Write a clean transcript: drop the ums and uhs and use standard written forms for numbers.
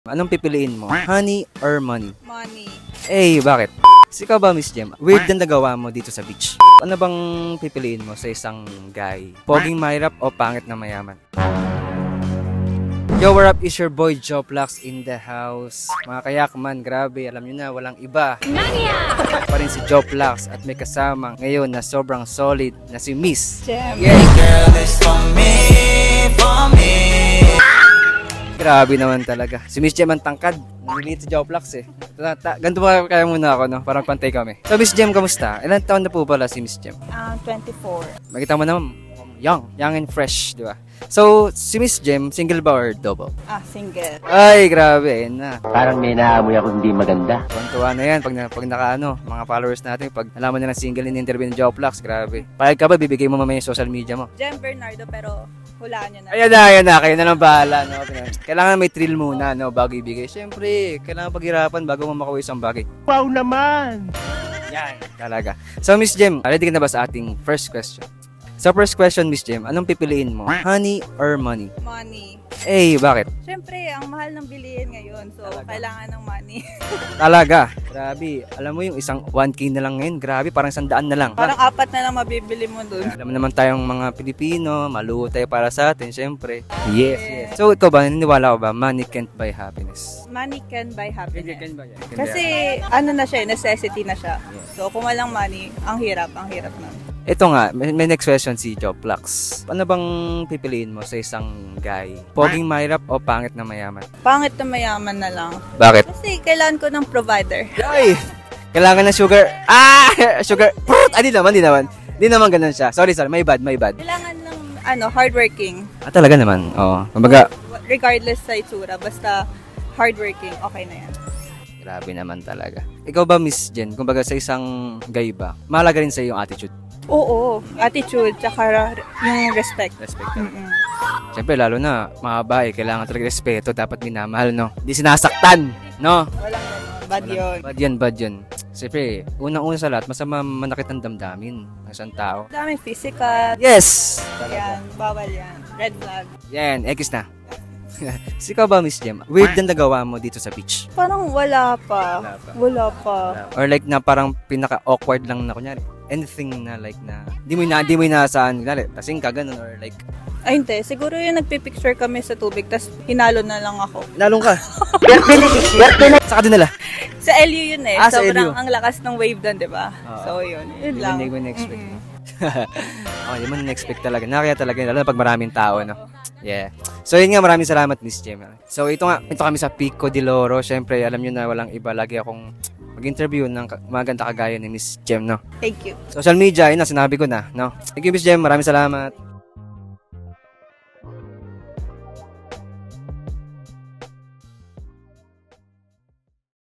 Anong pipiliin mo? Honey or money? Money. Eh, bakit? Ikaw ba, Miss Jem? Weird na nagawa mo dito sa beach. Ano bang pipiliin mo sa isang guy? Poging mahirap o pangit na mayaman? Yo, what up? Is your boy Joplax in the house. Mga kayakman, grabe, alam nyo na, walang iba. Pa rin si Joplax at may kasama ngayon na sobrang solid na si Miss Jem. Yeah, girl, it's for me, for me. Grabe naman talaga. Si Miss Jem ang tangkad. Naliliit si Joplax eh. Ganito ba kaya muna ako, no? Parang pantay kami. So, Miss Jem, kamusta? Ilan taon na po pala si Miss Jem? 24. Makita mo naman, young and fresh, di ba? So, si Miss Jem, single ba or double? Single. Ay, grabe, yun na. Parang may naamoy ako hindi maganda. Tuwan-tuwa na yan pag nakaano, mga followers natin, pag nalaman na ng single in interview ng Joplax, grabe. Pahig ka ba, bibigay mo mamaya yung social media mo? Jem Bernardo, pero hulaan nyo na. Ayan na, kayo na lang bahala, no? Kailangan may thrill muna, no, bago ibigay. Siyempre, kailangan paghirapan bago mo makuha isang bagay. Wow naman! Yan, talaga. So, Miss Jem, ready ka na ba sa ating first question? So, first question, Miss Jem, anong pipiliin mo? Honey or money? Money. Eh, bakit? Siyempre, ang mahal ng bilihin ngayon. So, kailangan ng money. Talaga. Grabe. Alam mo yung isang 1K na lang ngayon. Grabe, parang 100 na lang. Parang 4 na lang mabibili mo dun. Alam mo naman tayong mga Pilipino, maluho tayo para sa atin, syempre. Yes. So, ikaw ba, naniniwala ko ba, money can't buy happiness? Money can buy happiness. Kasi, Kasi, ano na siya, necessity na siya. So, kung walang money, ang hirap na. ito nga, may next question si Joplax. Ano bang pipiliin mo sa isang guy? Poging mahirap o pangit na mayaman? Pangit na mayaman na lang. Bakit? Kasi kailangan ko ng provider. Ay! Kailangan ng sugar. Sugar. Di naman ganun siya. Sorry, my bad. Kailangan ng, hardworking. Talaga naman. Oo. Kumbaga, Regardless sa itsura, basta hardworking, okay na yan. grabe naman talaga. Ikaw ba, Miss Jen, kumbaga sa isang guy ba, mahalaga rin sa iyong attitude? Oo, attitude, tsaka yung respect. Respect. Siyempre, lalo na, mga babae, kailangan talaga respeto, dapat minamahal, no? Hindi sinasaktan, no? Walang ganun. Bad yun. Bad yun. Siyempre, unang-una sa lahat, masama manakit ang damdamin ng isang tao. Dami physical. Yes! Yan, bawal yan. Red flag. Yan, X na. Ikaw ba, Miss Jem? Weird na nagawa mo dito sa beach? Parang wala pa. Or like na parang pinaka-awkward lang na kunyari. Anything na like na, di mo inaasahan, kunyari, tasing ka, ganun, or like, Ay, hindi. Siguro yung nagpipicture kami sa tubig, tas hinalo na lang ako. nalong ka. Saka dinala. Sa LU yun eh. Sa Sobrang LU. ang lakas ng wave doon, di ba? So, yun. Yun lang. Hindi mo na-expect. Hindi mo na-expect talaga. Nakaya talaga, lalo na pag maraming tao, no? Yeah. So, yun nga, maraming salamat, Miss Jem. So, ito kami sa Pico de Loro. Siyempre, alam nyo na walang iba. Lagi akong mag-interview ng maganda kagaya ni Miss Jem, no? Thank you. Social media, yun na, sinabi ko na, no? Thank you, Miss Jem. Maraming salamat.